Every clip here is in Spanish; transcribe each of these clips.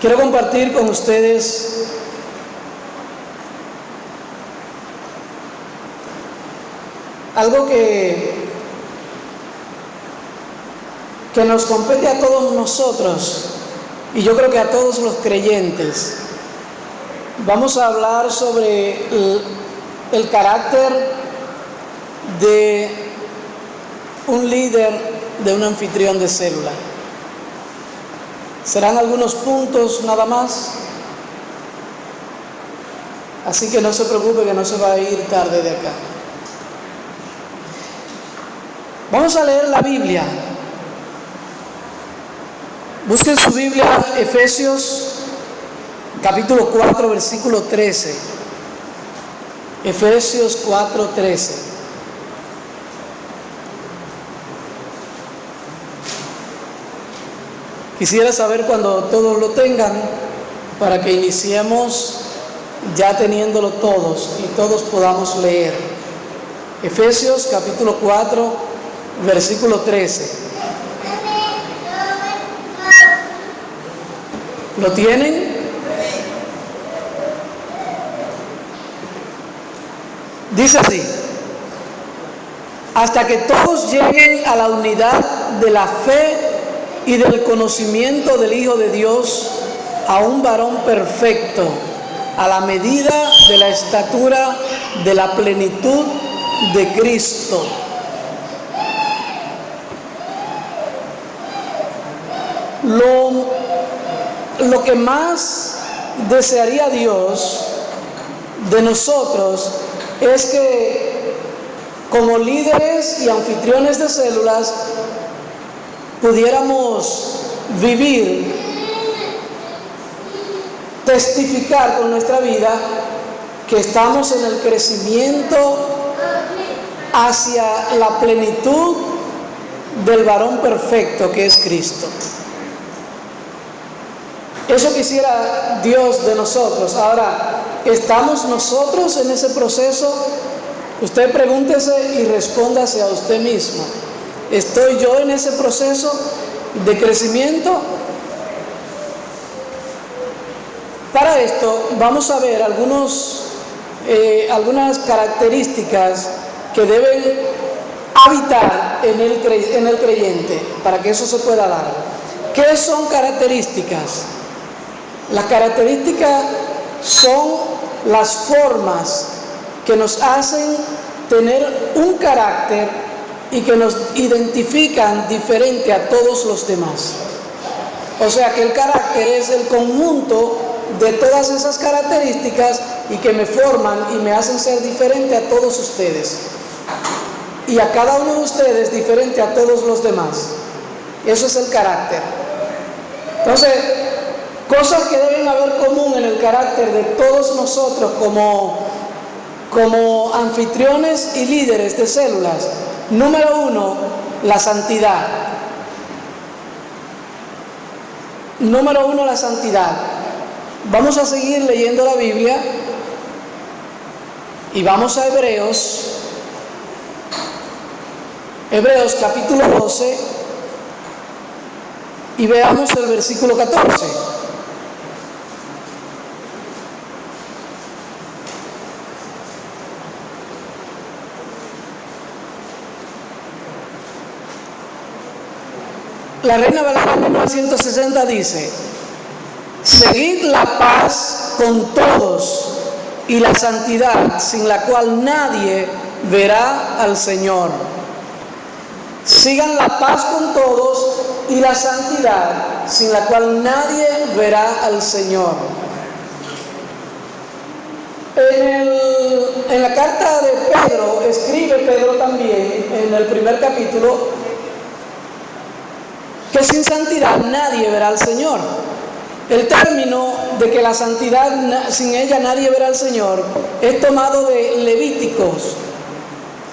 Quiero compartir con ustedes algo que nos compete a todos nosotros, y yo creo que a todos los creyentes. Vamos a hablar sobre el carácter de un líder, de un anfitrión de célula. Serán algunos puntos nada más, así que no se preocupe que no se va a ir tarde de acá. Vamos a leer la Biblia. Busquen su Biblia, Efesios capítulo 4, versículo 13. Efesios 4, 13. Quisiera saber cuando todos lo tengan, para que iniciemos ya teniéndolo todos y todos podamos leer. Efesios capítulo 4, versículo 13. ¿Lo tienen? Dice así: hasta que todos lleguen a la unidad de la fe y del conocimiento del Hijo de Dios, a un varón perfecto, a la medida de la estatura de la plenitud de Cristo. Lo que más desearía Dios de nosotros es que, como líderes y anfitriones de células, pudiéramos vivir, testificar con nuestra vida que estamos en el crecimiento hacia la plenitud del varón perfecto que es Cristo. Eso quisiera Dios de nosotros. Ahora, ¿estamos nosotros en ese proceso? Usted pregúntese y respóndase a usted mismo. ¿Estoy yo en ese proceso de crecimiento? Para esto vamos a ver algunas características que deben habitar en el creyente para que eso se pueda dar. ¿Qué son características? Las características son las formas que nos hacen tener un carácter y que nos identifican diferente a todos los demás. O sea que el carácter es el conjunto de todas esas características y que me forman y me hacen ser diferente a todos ustedes. Y a cada uno de ustedes diferente a todos los demás. Eso es el carácter. Entonces, cosas que deben haber común en el carácter de todos nosotros como anfitriones y líderes de células. Número 1, la santidad. Número 1, la santidad. Vamos a seguir leyendo la Biblia y vamos a Hebreos capítulo 12 y veamos el versículo 14. La Reina Valera 1960 dice: seguid la paz con todos y la santidad, sin la cual nadie verá al Señor. Sigan la paz con todos y la santidad, sin la cual nadie verá al Señor. En la carta de Pedro, escribe Pedro también, en el primer capítulo, que sin santidad nadie verá al Señor. El término de que la santidad, sin ella nadie verá al Señor, es tomado de Levíticos.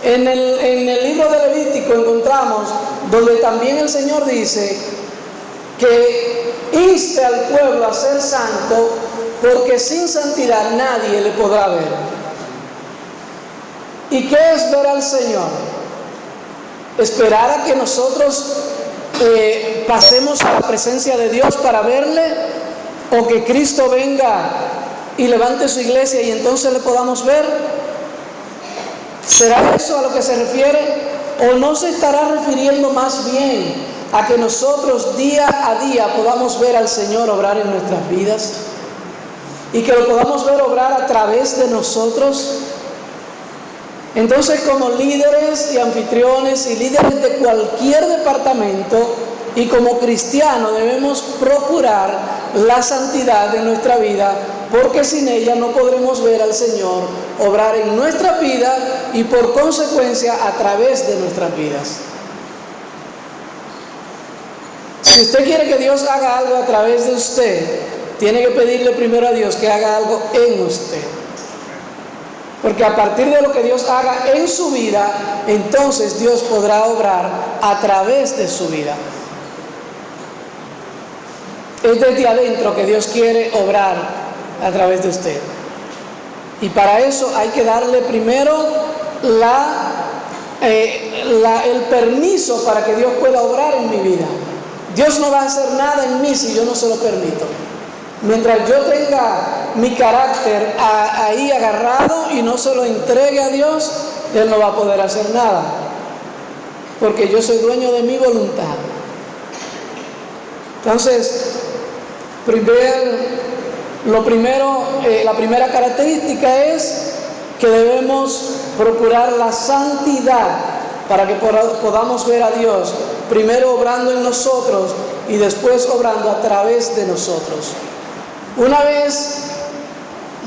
En el libro de Levítico encontramos donde también el Señor dice que inste al pueblo a ser santo, porque sin santidad nadie le podrá ver. ¿Y qué es ver al Señor? Esperar a que nosotros pasemos a la presencia de Dios para verle, o que Cristo venga y levante su iglesia y entonces le podamos ver? ¿Será eso a lo que se refiere? ¿O no se estará refiriendo más bien a que nosotros día a día podamos ver al Señor obrar en nuestras vidas? Y que lo podamos ver obrar a través de nosotros. Entonces, como líderes y anfitriones y líderes de cualquier departamento y como cristianos debemos procurar la santidad de nuestra vida, porque sin ella no podremos ver al Señor obrar en nuestra vida y por consecuencia a través de nuestras vidas. Si usted quiere que Dios haga algo a través de usted, tiene que pedirle primero a Dios que haga algo en usted. Porque a partir de lo que Dios haga en su vida, entonces Dios podrá obrar a través de su vida. Es desde adentro que Dios quiere obrar a través de usted. Y para eso hay que darle primero el permiso para que Dios pueda obrar en mi vida. Dios no va a hacer nada en mí si yo no se lo permito. Mientras yo tenga mi carácter ahí agarrado y no se lo entregue a Dios, Él no va a poder hacer nada, porque yo soy dueño de mi voluntad. Entonces, la primera característica es que debemos procurar la santidad para que podamos ver a Dios, primero obrando en nosotros y después obrando a través de nosotros. Una vez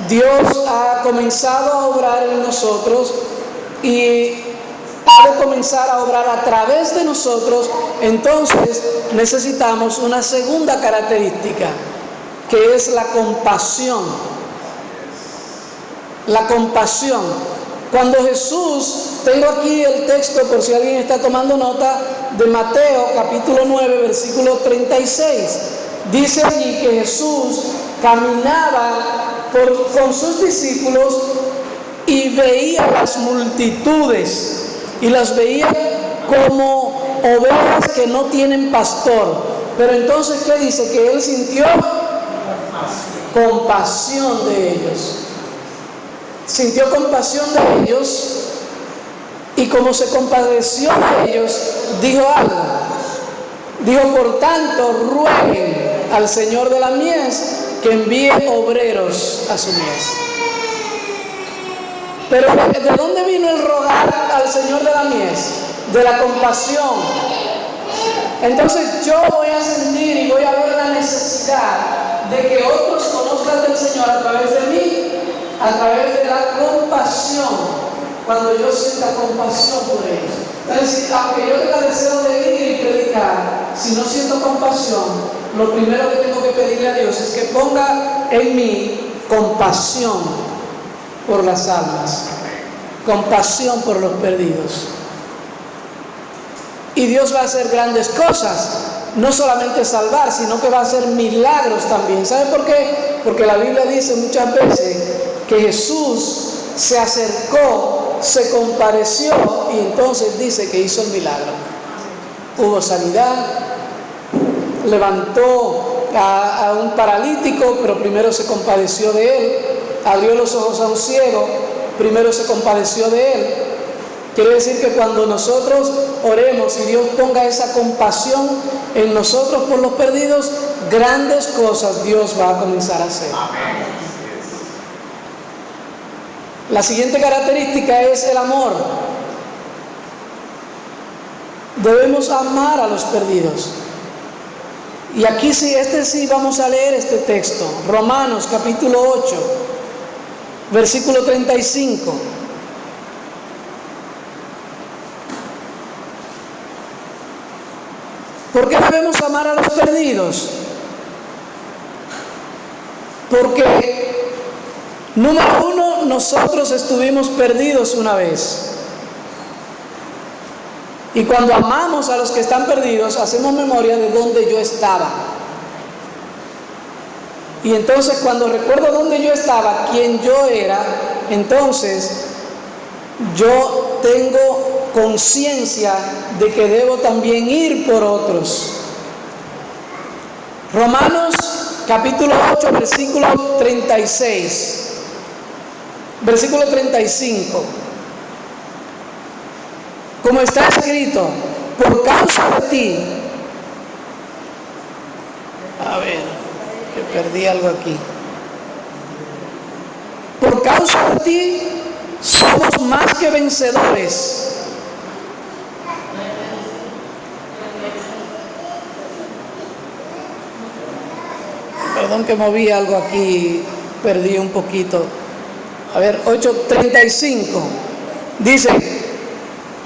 Dios ha comenzado a obrar en nosotros y ha de comenzar a obrar a través de nosotros, entonces necesitamos una segunda característica, que es la compasión. La compasión. Cuando Jesús, tengo aquí el texto por si alguien está tomando nota, de Mateo capítulo 9, versículo 36. Dice allí que Jesús caminaba con sus discípulos y veía las multitudes y las veía como ovejas que no tienen pastor. Pero entonces, ¿qué dice? Que Él sintió compasión de ellos. Sintió compasión de ellos y como se compadeció de ellos, dijo algo. Dijo, por tanto, rueguen al Señor de la mies que envíe obreros a su mies. Pero ¿de dónde vino el rogar al Señor de la mies? De la compasión. Entonces yo voy a sentir y voy a ver la necesidad de que otros conozcan del Señor a través de mí, a través de la compasión. Cuando yo sienta compasión por ellos. Entonces, aunque yo tenga deseo de ir y predicar, si no siento compasión, lo primero que tengo que pedirle a Dios es que ponga en mí compasión por las almas, compasión por los perdidos. Y Dios va a hacer grandes cosas, no solamente salvar, sino que va a hacer milagros también. ¿Sabe por qué? Porque la Biblia dice muchas veces que Jesús se acercó, se compadeció y entonces dice que hizo el milagro. Hubo sanidad, levantó a un paralítico, pero primero se compadeció de él, abrió los ojos a un ciego, primero se compadeció de él. Quiere decir que cuando nosotros oremos y Dios ponga esa compasión en nosotros por los perdidos, grandes cosas Dios va a comenzar a hacer. La siguiente característica es el amor. Debemos amar a los perdidos. Y aquí sí vamos a leer este texto. Romanos capítulo 8, versículo 35. ¿Por qué debemos amar a los perdidos? Porque, número uno, nosotros estuvimos perdidos una vez. Y cuando amamos a los que están perdidos, hacemos memoria de dónde yo estaba. Y entonces cuando recuerdo dónde yo estaba, quién yo era, entonces yo tengo conciencia de que debo también ir por otros. Romanos capítulo 8, versículo 36, versículo 35. Como está escrito, por causa de ti. A ver, que perdí algo aquí. Por causa de ti somos más que vencedores. Perdón que moví algo aquí, perdí un poquito. A ver, 8:35. Dice,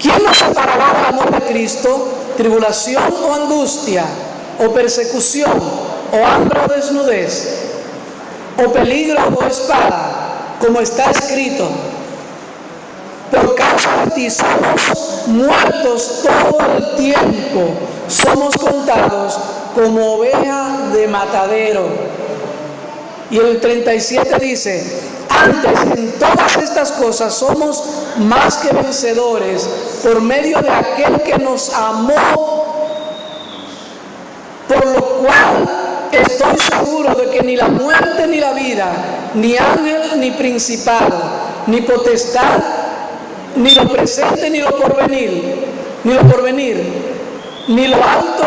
¿quién nos separará del amor de Cristo? ¿Tribulación o angustia? ¿O persecución? ¿O hambre o desnudez? ¿O peligro o espada? Como está escrito, por causa de ti somos muertos todo el tiempo, somos contados como oveja de matadero. Y el 37 dice, antes en todas estas cosas somos más que vencedores por medio de aquel que nos amó, por lo cual estoy seguro de que ni la muerte ni la vida, ni ángel ni principado, ni potestad, ni lo presente ni lo porvenir, ni lo alto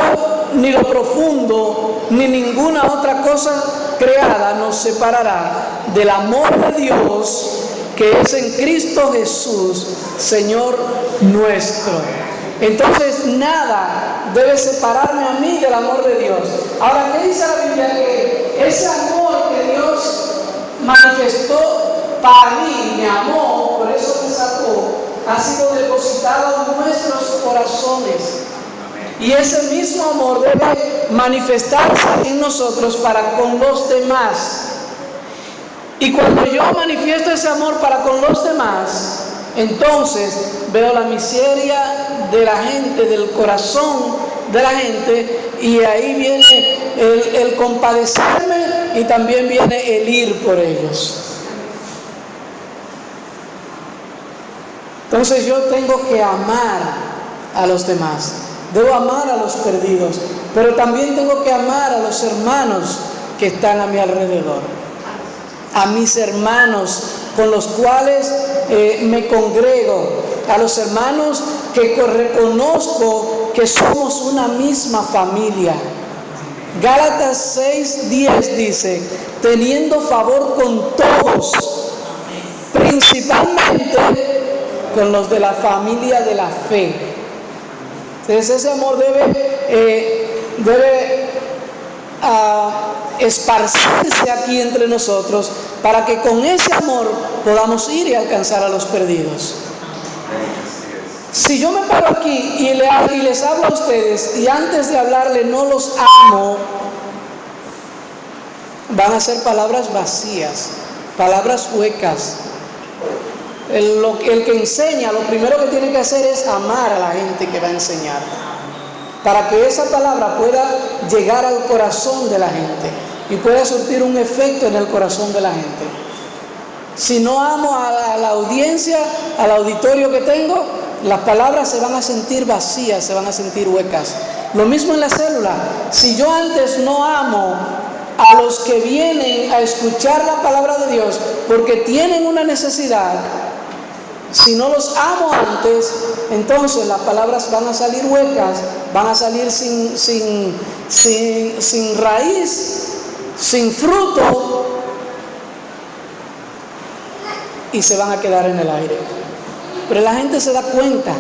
ni lo profundo, ni ninguna otra cosa creada nos separará del amor de Dios que es en Cristo Jesús, Señor nuestro. Entonces nada debe separarme a mí del amor de Dios. Ahora, ¿qué dice la Biblia? Que ese amor que Dios manifestó para mí, me amó, por eso me sacó, ha sido depositado en nuestros corazones. Y ese mismo amor debe manifestarse en nosotros para con los demás. Y cuando yo manifiesto ese amor para con los demás, entonces veo la miseria de la gente, del corazón de la gente, y ahí viene el compadecerme y también viene el ir por ellos. Entonces yo tengo que amar a los demás, debo amar a los perdidos, pero también tengo que amar a los hermanos que están a mi alrededor, a mis hermanos con los cuales me congrego, a los hermanos que reconozco que somos una misma familia. Gálatas 6:10 dice, teniendo favor con todos, principalmente con los de la familia de la fe. Entonces ese amor debe esparcirse aquí entre nosotros para que con ese amor podamos ir y alcanzar a los perdidos. Si yo me paro aquí y les hablo a ustedes y antes de hablarle no los amo, van a ser palabras vacías, palabras huecas. El que enseña, lo primero que tiene que hacer es amar a la gente que va a enseñar, para que esa palabra pueda llegar al corazón de la gente y pueda surtir un efecto en el corazón de la gente. Si no amo a la audiencia, al auditorio que tengo, las palabras se van a sentir vacías, se van a sentir huecas. Lo mismo en la célula. Si yo antes no amo a los que vienen a escuchar la palabra de Dios porque tienen una necesidad, si no los amo antes, entonces las palabras van a salir huecas, van a salir sin raíz, sin fruto, y se van a quedar en el aire. Pero la gente se da cuenta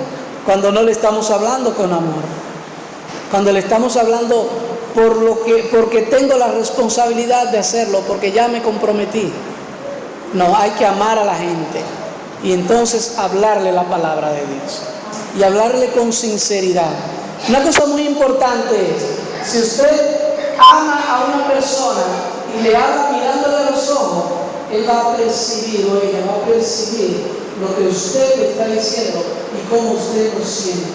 cuando no le estamos hablando con amor, cuando le estamos hablando porque tengo la responsabilidad de hacerlo, porque ya me comprometí. No, hay que amar a la gente y entonces hablarle la palabra de Dios y hablarle con sinceridad. Una cosa muy importante es, si usted ama a una persona y le habla mirándole a los ojos, él va a percibir, o ella va a percibir lo que usted le está diciendo y cómo usted lo siente.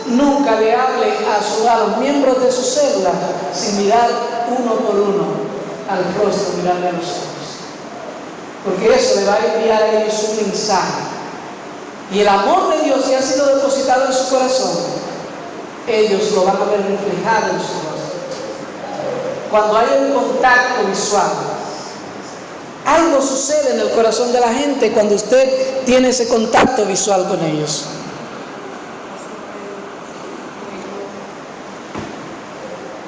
Nunca le hable a los miembros de su célula sin mirar uno por uno al rostro, mirarle a los ojos, porque eso le va a enviar a ellos un mensaje. Y el amor de Dios ya ha sido depositado en su corazón. ellos lo van a ver reflejado en su rostro. Cuando hay un contacto visual, algo sucede en el corazón de la gente cuando usted tiene ese contacto visual con ellos.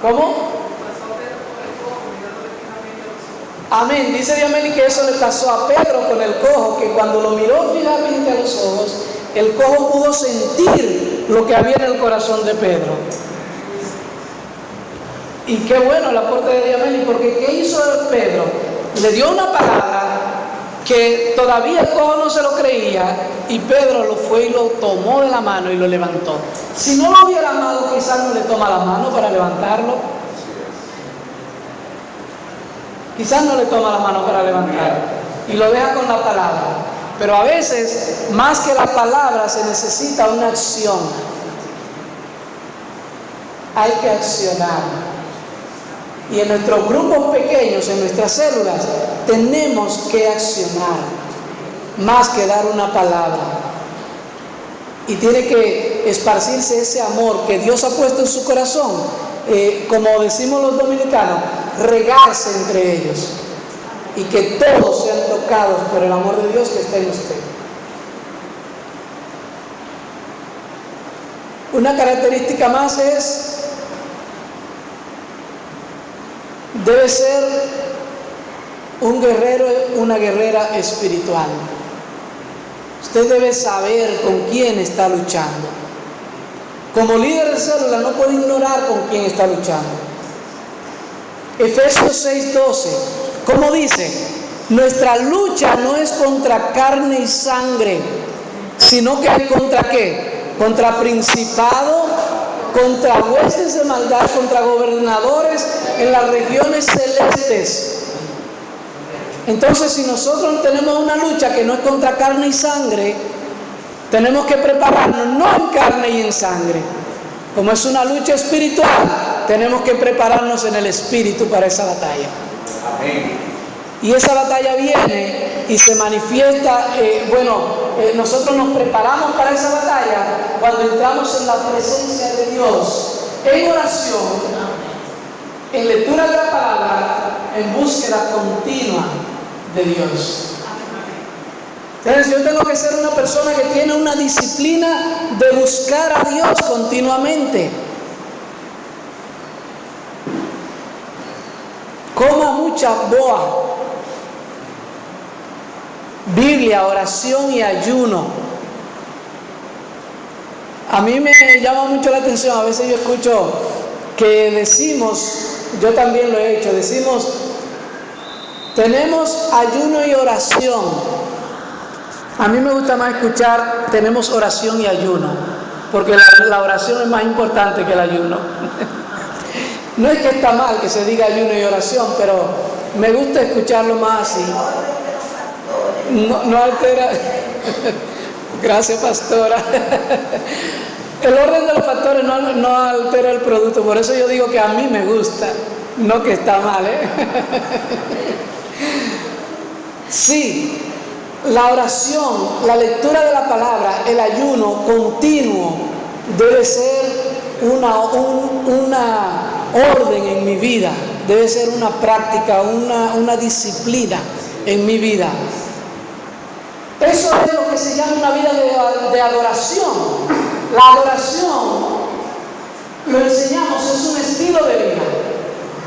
¿Cómo? Amén. Dice Diameli que eso le pasó a Pedro con el cojo, que cuando lo miró fijamente a los ojos, el cojo pudo sentir lo que había en el corazón de Pedro. Y qué bueno el aporte de Diameli, porque ¿qué hizo Pedro? Le dio una palabra que todavía el cojo no se lo creía, y Pedro lo fue y lo tomó de la mano y lo levantó. Si no lo hubiera amado, quizás no le toma la mano para levantarlo. Quizás no le toma la mano para levantarlo y lo deja con la palabra. Pero a veces, más que la palabra, se necesita una acción. Hay que accionar. Y en nuestros grupos pequeños, en nuestras células, tenemos que accionar, más que dar una palabra. Y tiene que esparcirse ese amor que Dios ha puesto en su corazón, como decimos los dominicanos, regarse entre ellos. Y que todos sean tocados por el amor de Dios que está en usted. Una característica más es: debe ser un guerrero, una guerrera espiritual. Usted debe saber con quién está luchando. Como líder de célula no puede ignorar con quién está luchando. Efesios 6:12, ¿cómo dice? Nuestra lucha no es contra carne y sangre, sino que es contra ¿qué? Contra principado, contra huestes de maldad, contra gobernadores en las regiones celestes. Entonces, si nosotros tenemos una lucha que no es contra carne y sangre, tenemos que prepararnos no en carne y en sangre. Como es una lucha espiritual, tenemos que prepararnos en el espíritu para esa batalla. Amén. Y esa batalla viene y se manifiesta, nosotros nos preparamos para esa batalla cuando entramos en la presencia de Dios, en oración, en lectura de la palabra, en búsqueda continua de Dios. Entonces yo tengo que ser una persona que tiene una disciplina de buscar a Dios continuamente. Coma mucha boa, Biblia, oración y ayuno. A mí me llama mucho la atención, a veces yo escucho que decimos, yo también lo he hecho, decimos, tenemos ayuno y oración. A mí me gusta más escuchar, tenemos oración y ayuno, porque la oración es más importante que el ayuno. No es que está mal que se diga ayuno y oración, pero me gusta escucharlo más así. No altera. Gracias, pastora. El orden de los factores no altera el producto, por eso yo digo que a mí me gusta, no que está mal, Sí, la oración, la lectura de la palabra, el ayuno continuo debe ser una orden en mi vida, debe ser una práctica, una disciplina en mi vida. Eso es lo que se llama una vida de adoración. La adoración, lo enseñamos, es un estilo de vida,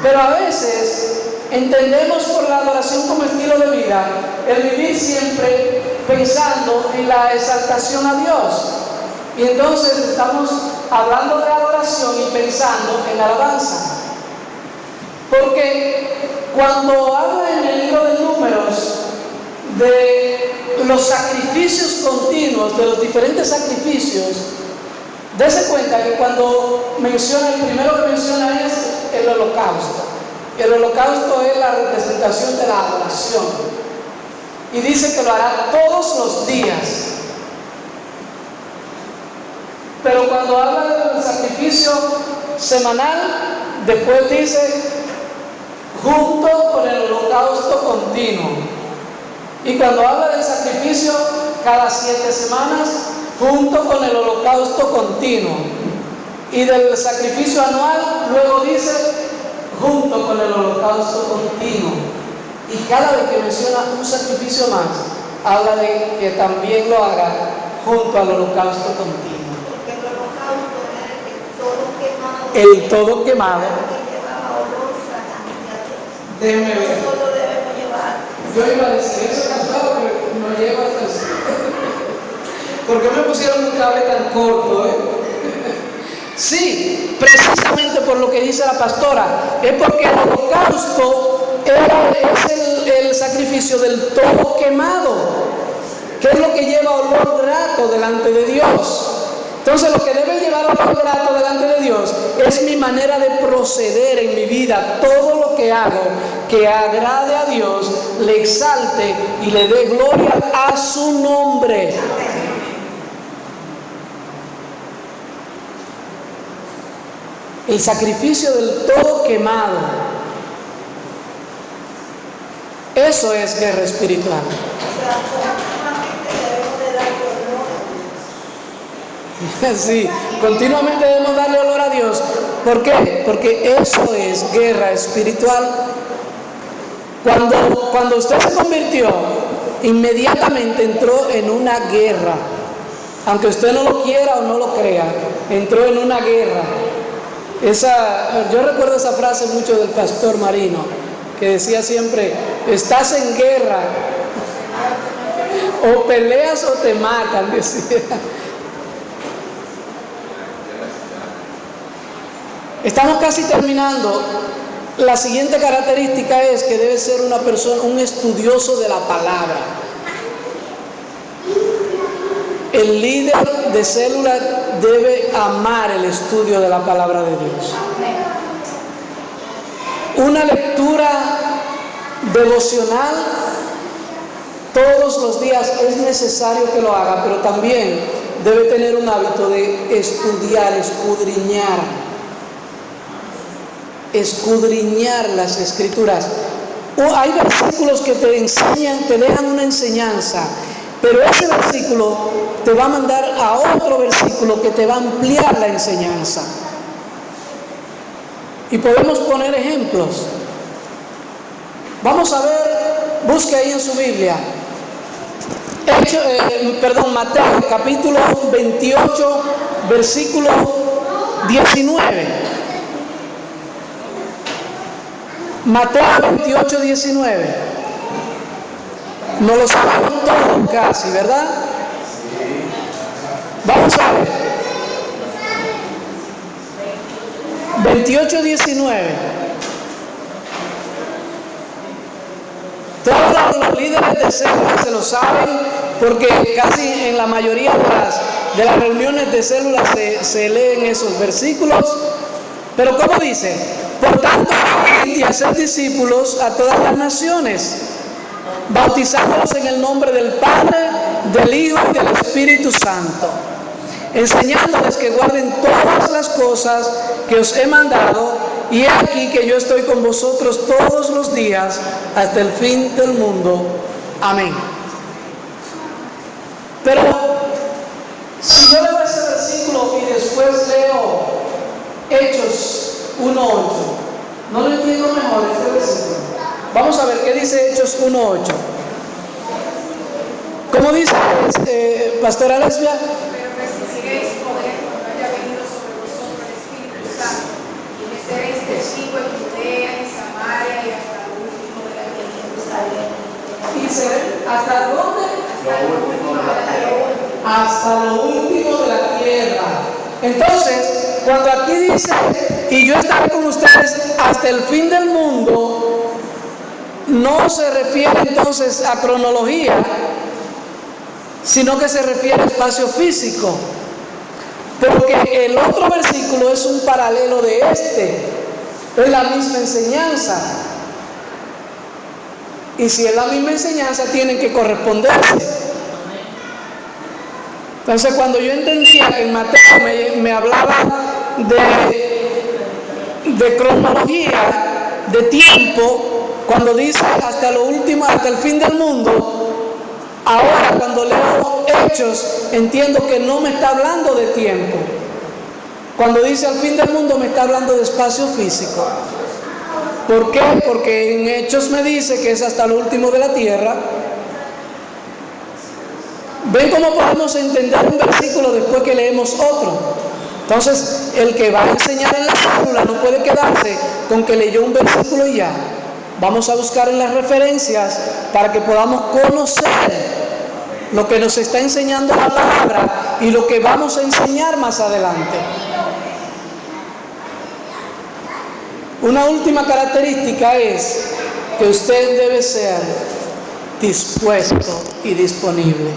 pero a veces entendemos por la adoración como estilo de vida el vivir siempre pensando en la exaltación a Dios. Y entonces estamos hablando de adoración y pensando en alabanza. Porque cuando habla en el libro de Números de los sacrificios continuos, de los diferentes sacrificios, dése cuenta que cuando menciona, el primero que menciona es el holocausto. El holocausto es la representación de la adoración. Y dice que lo hará todos los días. Pero cuando habla del sacrificio semanal, después dice, junto con el holocausto continuo. Y cuando habla del sacrificio cada 7 semanas, junto con el holocausto continuo. Y del sacrificio anual, luego dice, junto con el holocausto continuo. Y cada vez que menciona un sacrificio más, habla de que también lo haga junto al holocausto continuo. Porque el holocausto era el todo quemado. Déjeme ver. Nosotros debemos llevar. Yo iba a decir eso cansado, pero no llego hasta el ¿Por qué me pusieron un cable tan corto, Sí, precisamente por lo que dice la pastora, es porque el holocausto es el sacrificio del todo quemado, que es lo que lleva olor grato delante de Dios. Entonces lo que debe llevar olor grato delante de Dios es mi manera de proceder en mi vida. Todo lo que hago que agrade a Dios, le exalte y le dé gloria a su nombre. El sacrificio del todo quemado. Eso es guerra espiritual. Sí, continuamente debemos darle olor a Dios. ¿Por qué? Porque eso es guerra espiritual. Cuando usted se convirtió, inmediatamente entró en una guerra. Aunque usted no lo quiera o no lo crea, entró en una guerra. Yo recuerdo esa frase mucho del pastor Marino, que decía siempre, estás en guerra, o peleas o te matan, decía. Estamos casi terminando. La siguiente característica es que debe ser una persona, un estudioso de la palabra. El líder de célula debe amar el estudio de la palabra de Dios. Una lectura devocional todos los días es necesario que lo haga, pero también debe tener un hábito de estudiar, escudriñar las escrituras. Hay versículos que te enseñan, te dejan una enseñanza, pero ese versículo te va a mandar a otro versículo que te va a ampliar la enseñanza. Y podemos poner ejemplos. Vamos a ver, busque ahí en su Biblia. Mateo capítulo 28, versículo 19. Mateo 28, 19. No lo sabemos todos casi, ¿verdad? Vamos a ver. 28, 19. Todos los líderes de células se lo saben, porque casi en la mayoría de las reuniones de células se leen esos versículos. Pero ¿cómo dice? Por tanto, y hacer discípulos a todas las naciones, bautizándolos en el nombre del Padre, del Hijo y del Espíritu Santo, enseñándoles que guarden todas las cosas que os he mandado, y he aquí que yo estoy con vosotros todos los días hasta el fin del mundo. Amén. Pero si yo leo ese versículo y después leo Hechos 1:8, no lo entiendo mejor este versículo. Vamos a ver qué dice Hechos 1:8. ¿Cómo dice, Pastora Lesbia? Pero recibiréis poder cuando haya venido sobre vosotros el Espíritu Santo, y me seréis testigos en Judea, en Samaria y hasta lo último de la tierra de Jerusalén. Dice, ¿hasta dónde? Hasta lo último de la tierra. Entonces, cuando aquí dice, y yo estaré con ustedes hasta el fin del mundo, no se refiere entonces a cronología, sino que se refiere a espacio físico, porque el otro versículo es un paralelo de este, es la misma enseñanza, y si es la misma enseñanza tienen que corresponderse. Entonces, cuando yo entendía que en Mateo me hablaba de cronología, de tiempo, cuando dice hasta lo último, hasta el fin del mundo, ahora cuando leo Hechos entiendo que no me está hablando de tiempo. Cuando dice al fin del mundo me está hablando de espacio físico. ¿Por qué? Porque en Hechos me dice que es hasta lo último de la tierra. ¿Ven cómo podemos entender un versículo después que leemos otro? Entonces, el que va a enseñar en la célula no puede quedarse con que leyó un versículo y ya. Vamos a buscar en las referencias para que podamos conocer lo que nos está enseñando la palabra y lo que vamos a enseñar más adelante. Una última característica es que usted debe ser dispuesto y disponible.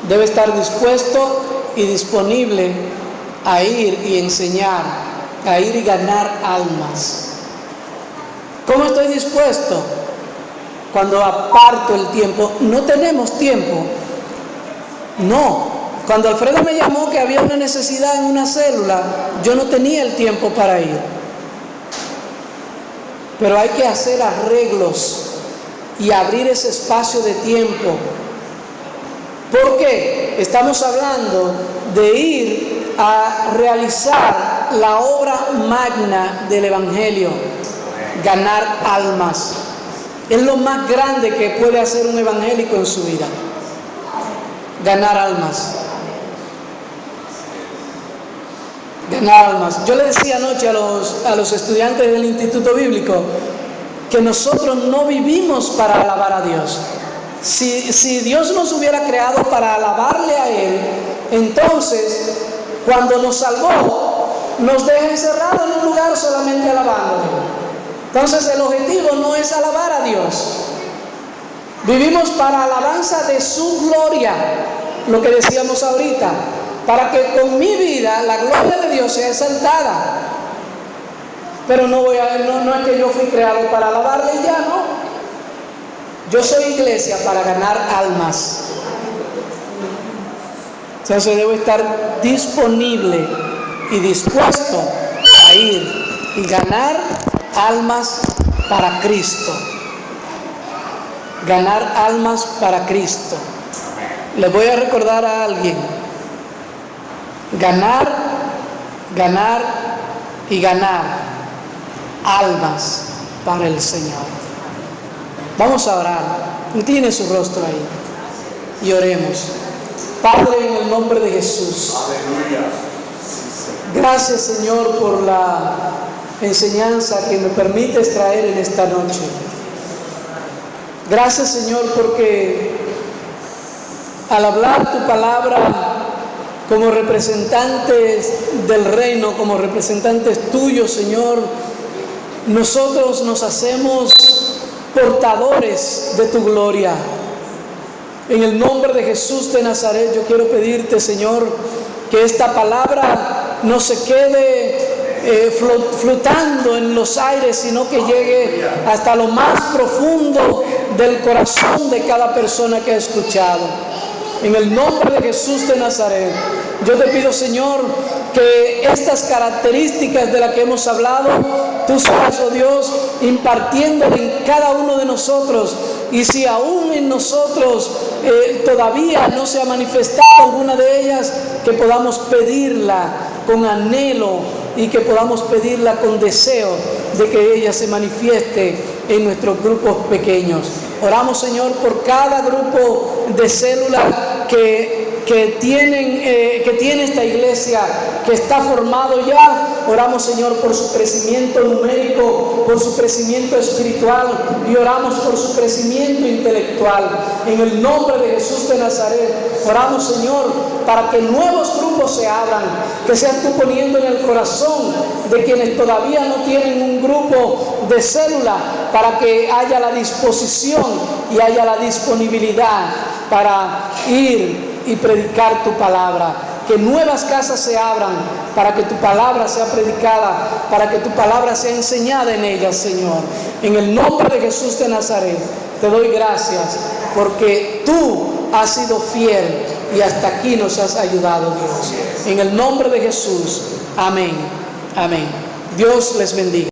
Debe estar dispuesto y disponible a ir y enseñar, a ir y ganar almas. ¿Cómo estoy dispuesto? Cuando aparto el tiempo. No tenemos tiempo. No. Cuando Alfredo me llamó que había una necesidad en una célula, yo no tenía el tiempo para ir. Pero hay que hacer arreglos y abrir ese espacio de tiempo. ¿Por qué? Estamos hablando de ir a realizar la obra magna del Evangelio, ganar almas. Es lo más grande que puede hacer un evangélico en su vida, ganar almas. Ganar almas. Yo le decía anoche a los estudiantes del Instituto Bíblico que nosotros no vivimos para alabar a Dios. Si Dios nos hubiera creado para alabarle a Él, entonces cuando nos salvó nos deja encerrados en un lugar solamente alabándole. Entonces el objetivo no es alabar a Dios. Vivimos para alabanza de su gloria, lo que decíamos ahorita, para que con mi vida la gloria de Dios sea exaltada. Pero no es que yo fui creado para alabarle y ya, no. Yo soy iglesia para ganar almas. Entonces debo estar disponible y dispuesto a ir y ganar almas para Cristo. Ganar almas para Cristo. Les voy a recordar a alguien. Ganar y ganar almas para el Señor. Vamos a orar. Incline su rostro ahí y oremos. Padre, en el nombre de Jesús. Gracias, Señor, por la enseñanza que me permites traer en esta noche. Gracias, Señor, porque al hablar tu palabra como representantes del reino, como representantes tuyos, Señor, nosotros nos hacemos portadores de tu gloria. En el nombre de Jesús de Nazaret, yo quiero pedirte, Señor, que esta palabra no se quede flotando en los aires, sino que llegue hasta lo más profundo del corazón de cada persona que ha escuchado. En el nombre de Jesús de Nazaret, yo te pido, Señor, que estas características de las que hemos hablado, tú seas, oh Dios, impartiéndole en cada uno de nosotros. Y si aún en nosotros todavía no se ha manifestado alguna de ellas, que podamos pedirla con anhelo y que podamos pedirla con deseo de que ella se manifieste en nuestros grupos pequeños. Oramos, Señor, por cada grupo de célula que tiene esta iglesia, que está formado ya. Oramos, Señor, por su crecimiento numérico, por su crecimiento espiritual, y oramos por su crecimiento intelectual. En el nombre de Jesús de Nazaret, oramos, Señor, para que nuevos grupos se abran, que seas tú poniendo en el corazón de quienes todavía no tienen un grupo de célula, para que haya la disposición y haya la disponibilidad para ir y predicar tu palabra. Que nuevas casas se abran para que tu palabra sea predicada, para que tu palabra sea enseñada en ellas, Señor. En el nombre de Jesús de Nazaret, te doy gracias porque tú has sido fiel y hasta aquí nos has ayudado, Dios. En el nombre de Jesús, amén. Amén. Dios les bendiga.